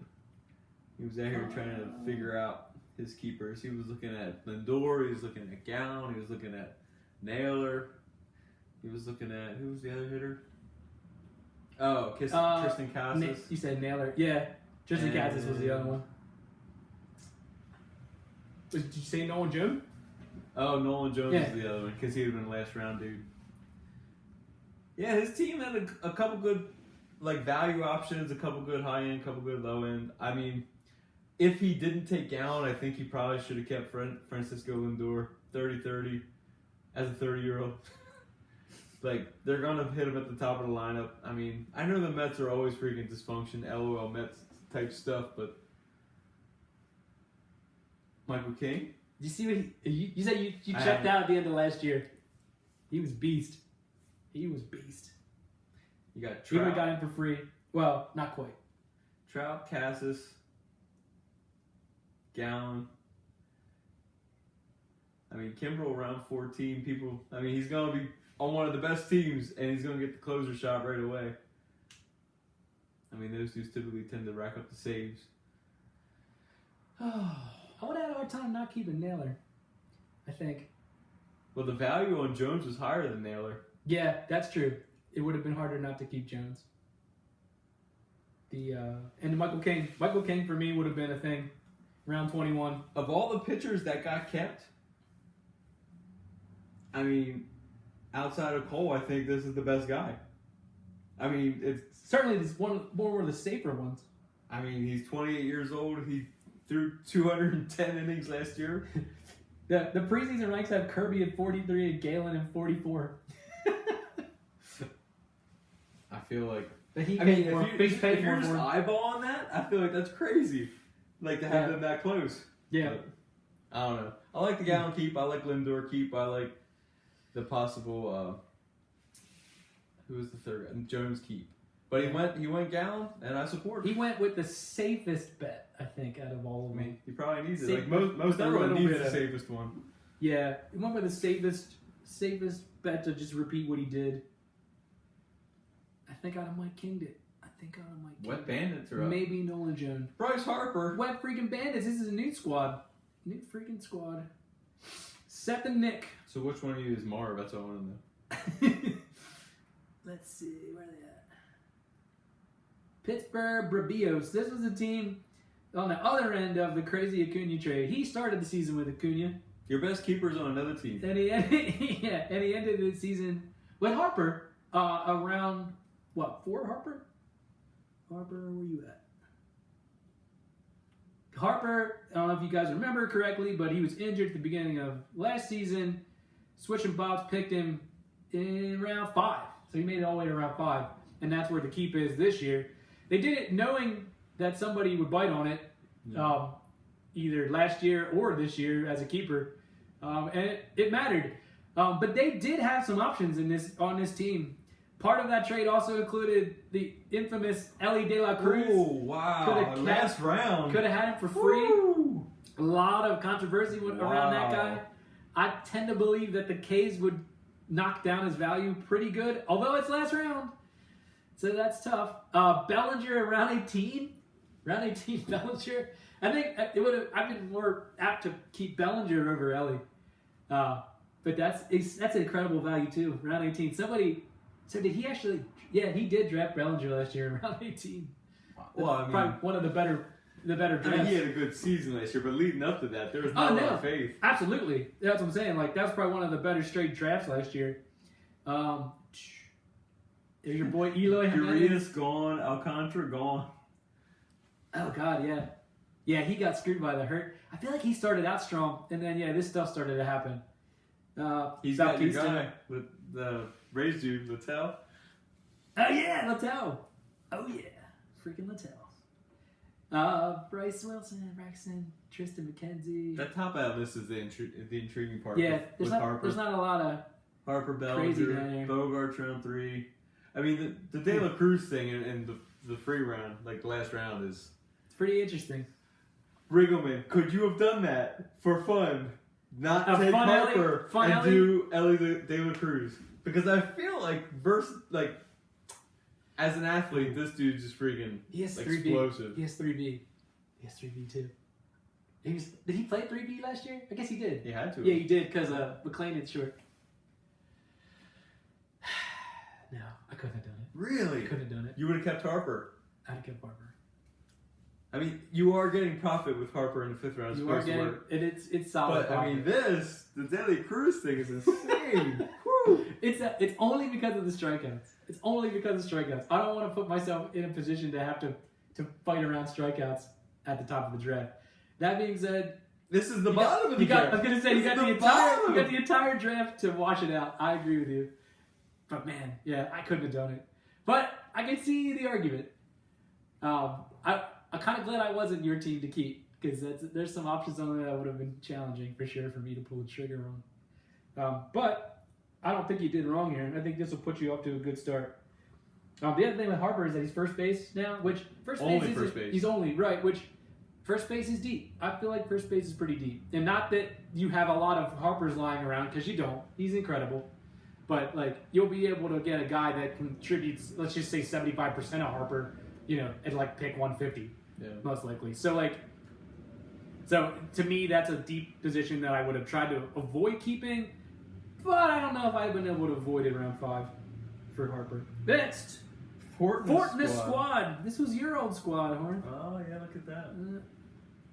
He was out here trying to figure out his keepers. He was looking at Lindor, he was looking at Gown, he was looking at Naylor, he was looking at, who was the other hitter? Oh, Tristan Casas.
You said Naylor. Yeah, Tristan Casas was the other one. Did you say Nolan Jones?
Oh, Nolan Jones
Yeah.
is the other one, because he would have been last round dude. Yeah, his team had a couple good value options, a couple good high end, a couple good low end. I mean, if he didn't take Gown, I think he probably should have kept Francisco Lindor 30-30 as a 30-year-old. They're going to hit him at the top of the lineup. I mean, I know the Mets are always freaking dysfunction, LOL Mets type stuff, but Michael King?
Did you see what you said? You checked out at the end of last year. He was beast. He was beast.
You got
We would have
Trout,
got him for free. Well, not quite.
Trout, Casas, Gown. I mean, Kimbrel around 14. He's going to be on one of the best teams, and he's going to get the closer shot right away. I mean, those dudes typically tend to rack up the saves.
I would have had a hard time not keeping Naylor, I think.
Well, the value on Jones was higher than Naylor.
Yeah, that's true. It would have been harder not to keep Jones. And Michael King. Michael King for me would have been a thing. Round 21.
Of all the pitchers that got kept, I mean, outside of Cole, I think this is the best guy. I mean, it's
Certainly, this one of the safer ones.
I mean, he's 28 years old. He threw 210 innings last year.
The preseason ranks have Kirby at 43 and Galen at 44.
I feel like.
But he
I mean,
paid more. He's paid
if
more
you're just
for him.
eyeballing that, I feel like that's crazy. Like to have
Yeah.
them that close.
Yeah.
But, I don't know. I like the Gallen keep. I like Lindor keep. I like the possible. Who was the third guy? Jones keep. But he went Gallen, and I support
He
it.
went with the safest bet, I think, out of all of
I
them.
mean, he probably needs it.
See,
Like most
a
everyone
little
needs
bit
the
of-
safest one.
Yeah, he went with the safest bet to just repeat what he did. I think I'd have Mike King'd it.
Wet Bandits are up.
Maybe Nolan Jones.
Bryce Harper.
Wet freaking Bandits. This is a new squad. New freaking squad. Set the Nick.
So which one of you is Marv? That's what I want to know.
Let's see. Where are they at? Pittsburgh Bravios. This was a team on the other end of the crazy Acuna trade. He started the season with Acuna.
Your best keeper's on another team.
And he ended the season with Harper around, what, 4 Harper? Harper, where you at? Harper, I don't know if you guys remember correctly, but he was injured at the beginning of last season. Switch and Bobs picked him in round 5. So he made it all the way to round 5. And that's where the keep is this year. They did it knowing that somebody would bite on it. Either last year or this year as a keeper, and it mattered. But they did have some options on this team. Part of that trade also included the infamous Ellie De La Cruz.
Oh, wow. Last round.
Could have had him for free.
Woo.
A lot of controversy around that guy. I tend to believe that the K's would knock down his value pretty good, although it's last round. So that's tough. Bellinger at round 18. Round 18, Bellinger. I think it would have. I've been more apt to keep Bellinger over Ellie, but that's an incredible value too. Round 18. Somebody. So did he actually? Yeah, he did draft Bellinger last year in round 18.
Well, I mean,
probably one of the better drafts.
I mean, he had a good season last year, but leading up to that, there was not a lot of faith.
Absolutely. That's what I'm saying. Like that's probably one of the better straight drafts last year. There's your boy Eloy Jimenez.
Urias gone, Alcantara gone.
Oh God, yeah. Yeah, he got screwed by the hurt. I feel like he started out strong, and then this stuff started to happen.
He's got your
Bautista.
guy with the Rays dude, Littell.
Oh yeah, Littell. Oh yeah, freaking Littell. Bryce Wilson, Braxton, Tristan McKenzie.
That top out list is the intriguing part.
Yeah,
with Harper.
there's not a lot of
Harper,
crazy down
Bellinger,
there.
Bogart's round 3. I mean, the De La Cruz thing and the free round, like the last round, is
It's pretty interesting.
Riggleman. Could you have done that for fun? Not
A
take
fun
Harper
Ellie? Fun
and
Ellie?
do Ellie De La Cruz, because I feel like as an athlete, this dude's just freaking
He has 3B.
explosive.
He has 3B. He has 3B too. Did he play 3B last year? I guess he did.
He had to.
Yeah, he did because McLean is short. No, I couldn't have done it.
Really?
Couldn't have done it.
You would have kept Harper.
I'd have kept Barber.
I mean, you are getting profit with Harper in the 5th round. It's
You are
supposed to
getting
work.
and it's solid.
But I mean,
profit.
the Daily Cruz thing is insane. Whew.
It's only because of the strikeouts. It's only because of strikeouts. I don't want to put myself in a position to have to fight around strikeouts at the top of the draft. That being said,
This is the bottom of the draft.
I was gonna say you
This
got
is
the entire draft to wash it out. I agree with you. But man, yeah, I couldn't have done it. But I can see the argument. I'm kind of glad I wasn't your team to keep because there's some options on there that would have been challenging for sure for me to pull the trigger on. But I don't think you did wrong here. I think this will put you up to a good start. The other thing with Harper is that he's first base now, which first base. He's only, right, which first base is deep. I feel like first base is pretty deep. And not that you have a lot of Harpers lying around, because you don't. He's incredible. But, like, you'll be able to get a guy that contributes, let's just say 75% of Harper at like pick 150,
Yeah.
most likely. So to me, that's a deep position that I would have tried to avoid keeping, but I don't know if I've been able to avoid it around 5 for Harper. Next, Fortness squad. This was your old squad, Horn.
Oh yeah, look at that.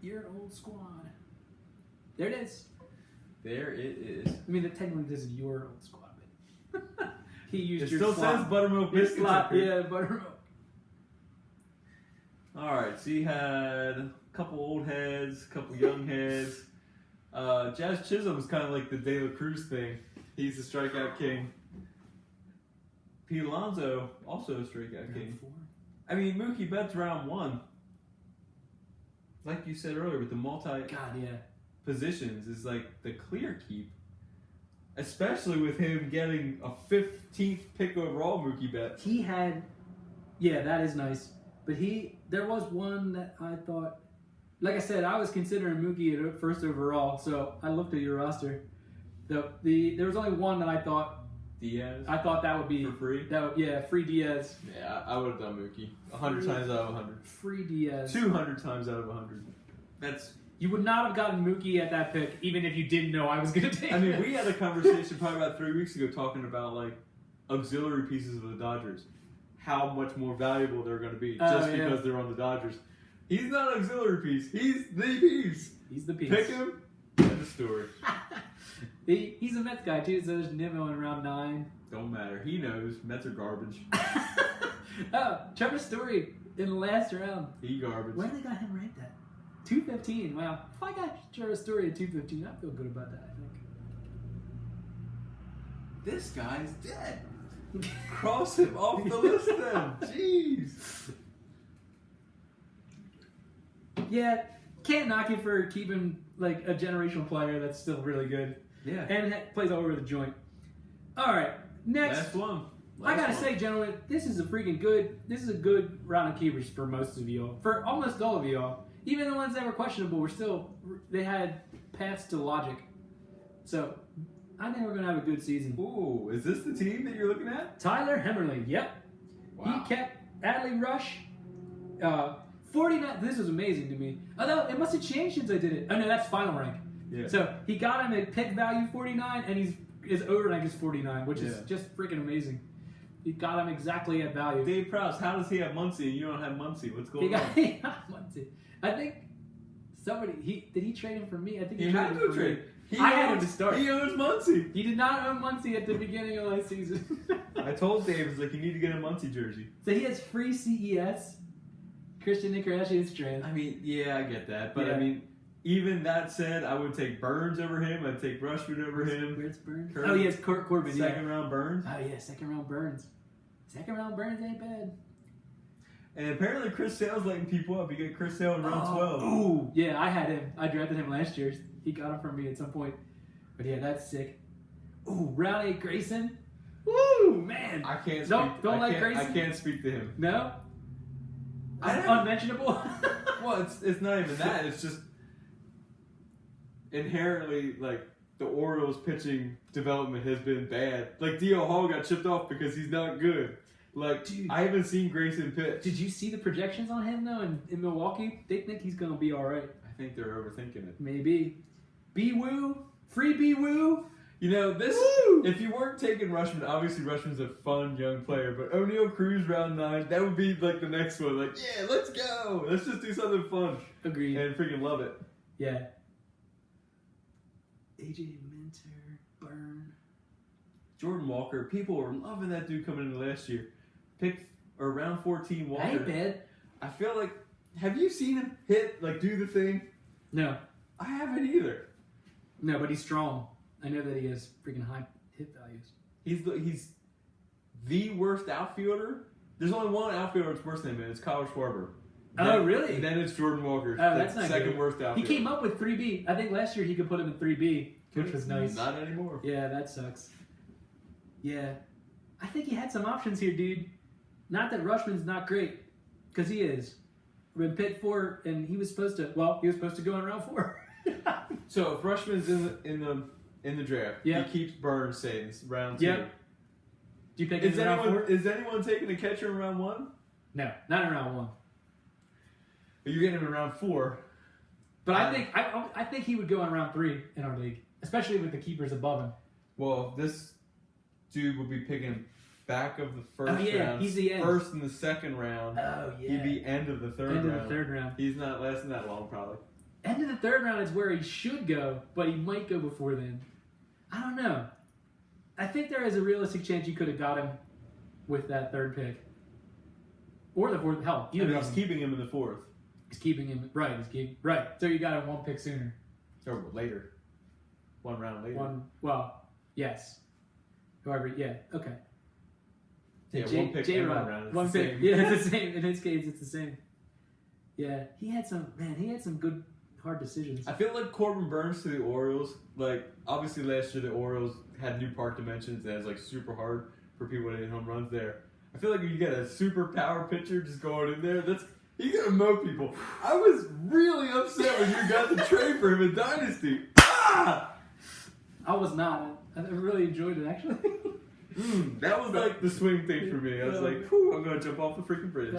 Your old squad. There it is.
There it is.
I mean, technically this is your old squad, but he used
It
your
still
slot.
says buttermilk
Your
biscuits.
slot,
up here.
yeah, buttermilk.
All right, so you had a couple old heads, a couple young heads. Jazz Chisholm is kind of like the De La Cruz thing. He's the strikeout king. Pete Alonso, also a strikeout king. I mean, Mookie Betts round 1. Like you said earlier, with the
God, yeah.
positions is like the clear keep. Especially with him getting a 15th pick overall, Mookie Betts.
He had, yeah, that is nice. But there was one that I thought, like I said, I was considering Mookie at first overall, so I looked at your roster. There was only one that I thought
Diaz.
that would be
For free?
Free Diaz.
Yeah, I would have done Mookie. 100 times out of 100.
Free Diaz.
200 times out of 100. That's.
You would not have gotten Mookie at that pick, even if you didn't know I was going to take
I mean,
him.
we had a conversation probably about 3 weeks ago talking about like auxiliary pieces of the Dodgers, how much more valuable they're going to be just because they're on the Dodgers. He's not an auxiliary piece. He's the piece.
He's the piece.
Pick him. End of story.
He's a Mets guy too, so there's Nimmo in round 9.
Don't matter. He knows Mets are garbage.
Oh, Trevor Story in the last round.
He garbage.
Where they got him ranked at? 215. Wow. If I got Trevor Story at 215, I feel good about that, I think.
This guy's dead. Cross him off the list then. Jeez.
Yeah, can't knock it for keeping like a generational player that's still really good.
Yeah.
And plays all over the joint. All right, next.
Last one.
I gotta say, gentlemen, this is a good round of keepers for most of y'all. For almost all of y'all. Even the ones that were questionable they had paths to logic. So, I think we're gonna have a good season.
Ooh, is this the team that you're looking at?
Tyler Hemmerling, yep.
Wow.
He kept Adley Rush. 49, this was amazing to me. Although, it must have changed since I did it. Oh no, that's final rank.
Yeah.
So, he got him at pick value 49, and his over rank is 49, which is just freaking amazing. He got him exactly at value.
Dave Prowse, how does he have Muncy and you don't have Muncy? What's
He
going on?
got Muncy. I think did he trade him for me? I think
He
traded
had
him
to
for
trade.
me. I had him to start.
He owns Muncy.
He did not own Muncy at the beginning of last season.
I told Dave, it's like, you need to get a Muncy jersey.
So he has free CES. Christian Nicaragua is trans.
I mean, yeah, I get that. But
Yeah.
I mean, even that said, I would take Burns over him. I'd take Rushford over him.
Where's Burns?
Corbin.
Oh, he has Corbin.
Second round Burns.
Oh yeah, second round Burns. Second round Burns ain't bad.
And apparently Chris Sale's letting people up. You get Chris Sale in round 12.
Ooh, yeah, I had him. I drafted him last year. He got him from me at some point. But yeah, that's sick. Ooh, round 8 Grayson. Woo, man.
I can't speak.
Don't like Grayson?
I can't speak to him.
No?
I don't-
Unmentionable?
Well, it's not even that. It's just inherently, like, the Orioles pitching development has been bad. Like, D.L. Hall got chipped off because he's not good. Like,
Dude.
I haven't seen Grayson pitch.
Did you see the projections on him, though, in Milwaukee? They think he's going to be all right.
I think they're overthinking it.
Maybe. B-Woo? Free B-Woo?
You know, this,
Woo!
if you weren't taking Rushman, obviously Rushman's a fun young player, but O'Neal Cruz round 9, that would be like the next one. Like, yeah, let's go. Let's just do something fun.
Agreed.
And freaking love it.
Yeah. AJ Minter, Burn.
Jordan Walker, people were loving that dude coming into last year. Round 14 Walker.
Ain't bad.
I feel like, have you seen him hit, like do the thing?
No.
I haven't either.
No, but he's strong. I know that he has freaking high hit values.
He's the worst outfielder. There's only one outfielder that's worse than him, and it's Kyle Schwarber.
Oh, really?
And then it's Jordan Walker.
Oh, that's
the
not
second
good.
worst
He
outfielder.
came up with 3B. I think last year he could put him in 3B, which was nice.
Not anymore.
Yeah, that sucks. Yeah. I think he had some options here, dude. Not that Rushman's not great, because he is. We're in pit 4, and he was supposed to go in round 4.
So if Rushman's in the draft,
Yeah.
he keeps Burns saying round 2.
Yep. Do you pick him
Is
in round 4?
anyone taking a catcher in round 1?
No, not in round 1.
You're getting him in round 4.
But I think he would go in round 3 in our league, especially with the keepers above him.
Well, this dude would be picking back of the first round.
He's the end.
First in the second round.
Oh, yeah.
He'd be end of the third round.
End of the third round.
He's not lasting that long, probably.
End of the third round is where he should go, but he might go before then. I don't know. I think there is a realistic chance you could have got him with that third pick. Or the fourth. Hell, either
And
of
he's
them.
keeping him in the 4th.
He's keeping him. Right. Right. So you got him 1 pick sooner.
Or later. 1 round later.
Well, yes. However, yeah. Okay.
Yeah, 1 pick and 1 round. It's
One
the
pick.
same.
Yeah, it's the same. In his case, it's the same. Yeah, he had some good hard decisions.
I feel like Corbin Burns to the Orioles, like, obviously last year the Orioles had new park dimensions and it was, like, super hard for people to hit home runs there. I feel like when you get a super power pitcher just going in there, he's gonna mow people. I was really upset when you got the trade for him in Dynasty. Ah!
I was not. I really enjoyed it, actually.
That was like the swing thing for me. I was like, whew, I'm gonna jump off the freaking bridge.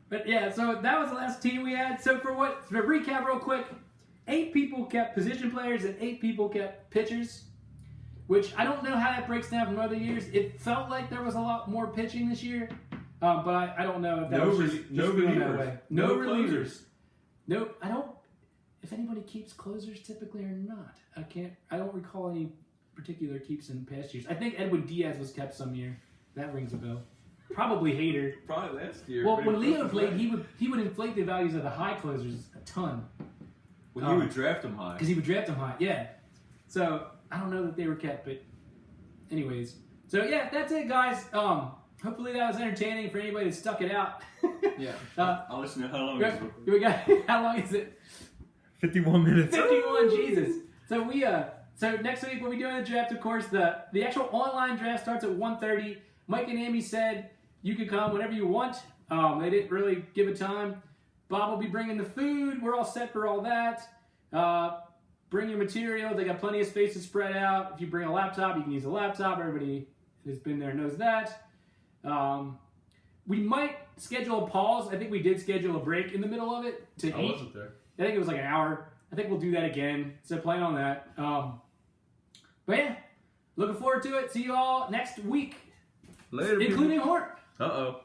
But yeah, so that was the last team we had. So to recap real quick, 8 people kept position players and 8 people kept pitchers, which I don't know how that breaks down from other years. It felt like there was a lot more pitching this year, but I don't know if that was just feeling that way. No relievers. Nope. I don't. If anybody keeps closers typically or not, I don't recall any particular keeps in past years. I think Edwin Diaz was kept some year. That rings a bell. Probably Hader.
Probably last year.
Well, when Leo played, he would inflate the values of the high closers a ton.
Well, he would draft them high.
Because he would draft them high, yeah. So I don't know that they were kept, but anyways. So yeah, that's it, guys. Hopefully that was entertaining for anybody that stuck it out.
Yeah.
I'll let you know how long it is.
We got how long is it?
51 minutes.
51. Jesus. So next week we'll be doing the draft. Of course, the actual online draft starts at 1:30. Mike and Amy said you could come whenever you want. They didn't really give a time. Bob will be bringing the food. We're all set for all that. Bring your material. They got plenty of space to spread out. If you bring a laptop, you can use a laptop. Everybody who's been there knows that. We might schedule a pause. I think we did schedule a break in the middle of it to eat.
I wasn't there.
I think it was like an hour. I think we'll do that again. So plan on that. But yeah, looking forward to it. See you all next week.
Later,
including Hort.
Uh-oh.